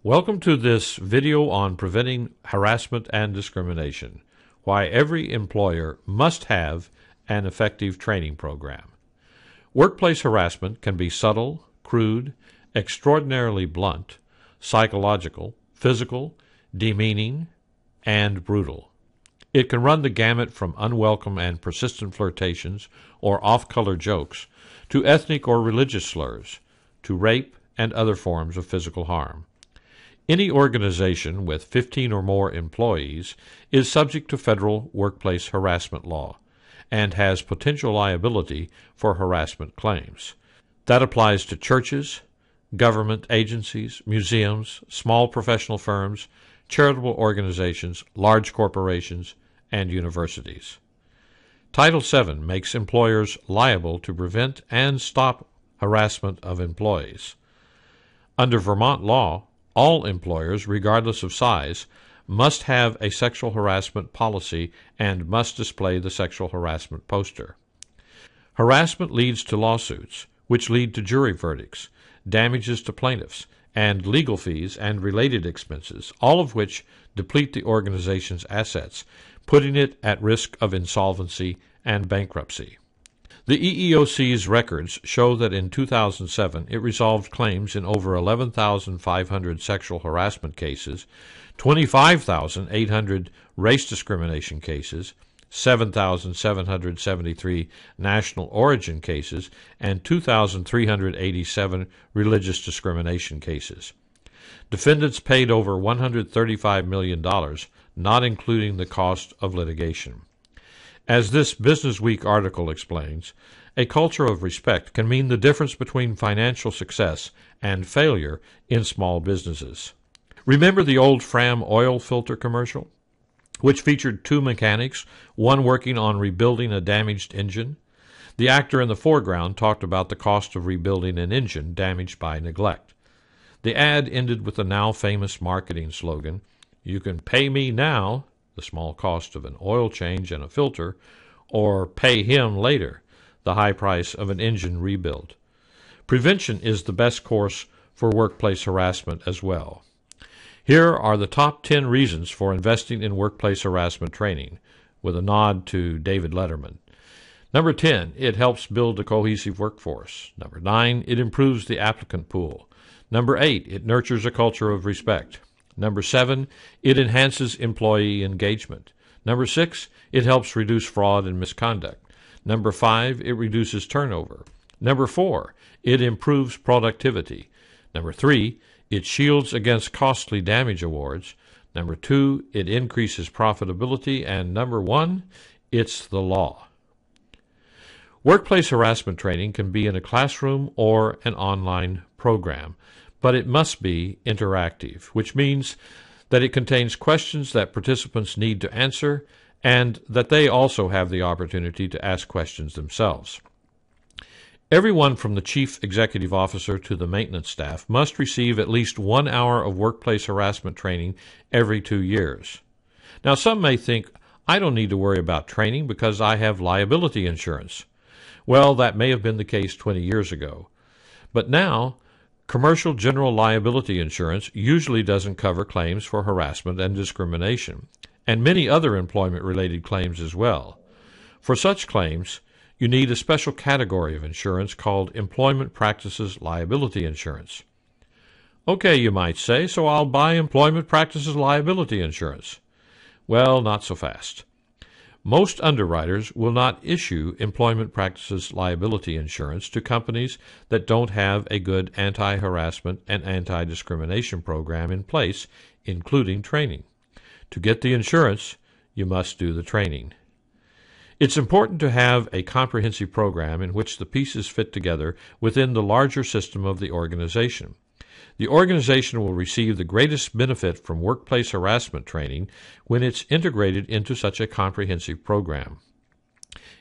Welcome to this video on preventing harassment and discrimination, why every employer must have an effective training program. Workplace harassment can be subtle, crude, extraordinarily blunt, psychological, physical, demeaning, and brutal. It can run the gamut from unwelcome and persistent flirtations or off-color jokes to ethnic or religious slurs, to rape and other forms of physical harm. Any organization with 15 or more employees is subject to federal workplace harassment law and has potential liability for harassment claims. That applies to churches, government agencies, museums, small professional firms, charitable organizations, large corporations, and universities. Title VII makes employers liable to prevent and stop harassment of employees. Under Vermont law, all employers, regardless of size, must have a sexual harassment policy and must display the sexual harassment poster. Harassment leads to lawsuits, which lead to jury verdicts, damages to plaintiffs, and legal fees and related expenses, all of which deplete the organization's assets, putting it at risk of insolvency and bankruptcy. The EEOC's records show that in 2007 it resolved claims in over 11,500 sexual harassment cases, 25,800 race discrimination cases, 7,773 national origin cases, and 2,387 religious discrimination cases. Defendants paid over $135 million, not including the cost of litigation. As this Business Week article explains, a culture of respect can mean the difference between financial success and failure in small businesses. Remember the old Fram oil filter commercial, which featured two mechanics, one working on rebuilding a damaged engine? The actor in the foreground talked about the cost of rebuilding an engine damaged by neglect. The ad ended with the now famous marketing slogan, "You can pay me now," the small cost of an oil change and a filter, or pay him later, the high price of an engine rebuild. Prevention is the best course for workplace harassment as well. Here are the top 10 reasons for investing in workplace harassment training, with a nod to David Letterman. Number 10, it helps build a cohesive workforce. Number 9, it improves the applicant pool. Number 8, it nurtures a culture of respect. Number 7, it enhances employee engagement. Number 6, it helps reduce fraud and misconduct. Number 5, it reduces turnover. Number 4, it improves productivity. Number 3, it shields against costly damage awards. Number 2, it increases profitability. And number 1, it's the law. Workplace harassment training can be in a classroom or an online program, but it must be interactive, which means that it contains questions that participants need to answer and that they also have the opportunity to ask questions themselves. Everyone from the chief executive officer to the maintenance staff must receive at least 1 hour of workplace harassment training every 2 years. Now, some may think, I don't need to worry about training because I have liability insurance. Well, that may have been the case 20 years ago. But now, commercial general liability insurance usually doesn't cover claims for harassment and discrimination, and many other employment-related claims as well. For such claims, you need a special category of insurance called Employment Practices Liability Insurance. Okay, you might say, so I'll buy Employment Practices Liability Insurance. Well, not so fast. Most underwriters will not issue employment practices liability insurance to companies that don't have a good anti-harassment and anti-discrimination program in place, including training. To get the insurance, you must do the training. It's important to have a comprehensive program in which the pieces fit together within the larger system of the organization. The organization will receive the greatest benefit from workplace harassment training when it's integrated into such a comprehensive program.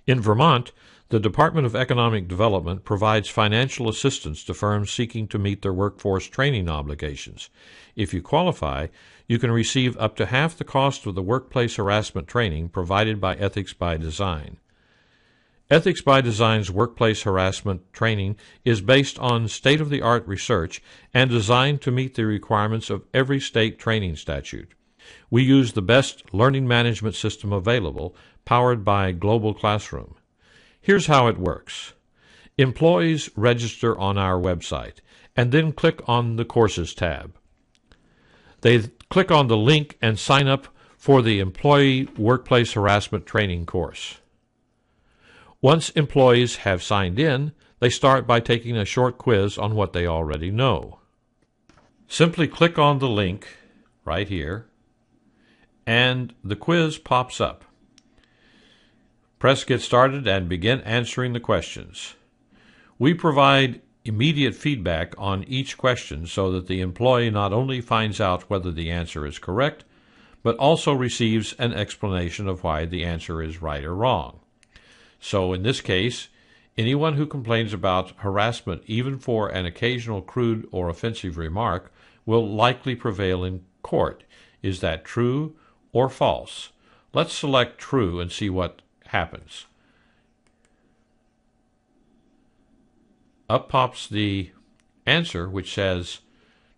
In Vermont, the Department of Economic Development provides financial assistance to firms seeking to meet their workforce training obligations. If you qualify, you can receive up to half the cost of the workplace harassment training provided by Ethics by Design. Ethics by Design's workplace harassment training is based on state-of-the-art research and designed to meet the requirements of every state training statute. We use the best learning management system available, powered by Global Classroom. Here's how it works. Employees register on our website and then click on the Courses tab. They click on the link and sign up for the Employee Workplace Harassment Training course. Once employees have signed in, they start by taking a short quiz on what they already know. Simply click on the link right here, and the quiz pops up. Press Get Started and begin answering the questions. We provide immediate feedback on each question so that the employee not only finds out whether the answer is correct, but also receives an explanation of why the answer is right or wrong. So in this case, anyone who complains about harassment, even for an occasional crude or offensive remark, will likely prevail in court. Is that true or false? Let's select true and see what happens. Up pops the answer, which says,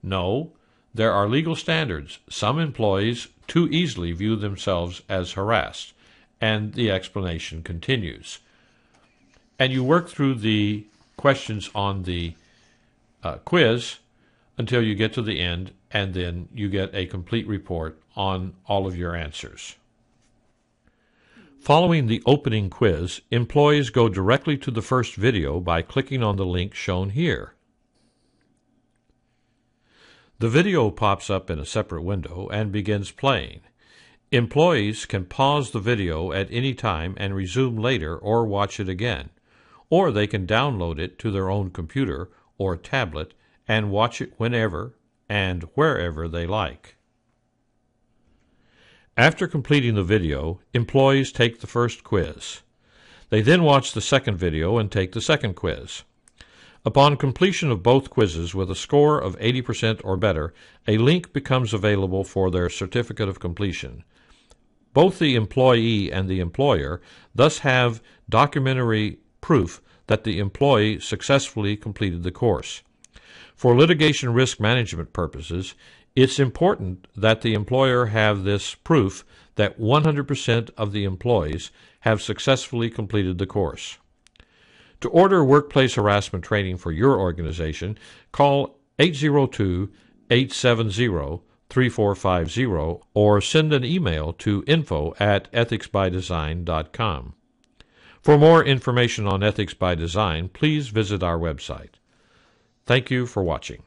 no, there are legal standards. Some employees too easily view themselves as harassed. And the explanation continues. And you work through the questions on the quiz until you get to the end, and then you get a complete report on all of your answers. Following the opening quiz, employees go directly to the first video by clicking on the link shown here. The video pops up in a separate window and begins playing. Employees can pause the video at any time and resume later or watch it again, or they can download it to their own computer or tablet and watch it whenever and wherever they like. After completing the video, employees take the first quiz. They then watch the second video and take the second quiz. Upon completion of both quizzes with a score of 80% or better, a link becomes available for their certificate of completion. Both the employee and the employer thus have documentary proof that the employee successfully completed the course. For litigation risk management purposes, it's important that the employer have this proof that 100% of the employees have successfully completed the course. To order workplace harassment training for your organization, call 802-870-3450 or send an email to info@ethicsbydesign.com. For more information on Ethics by Design, please visit our website. Thank you for watching.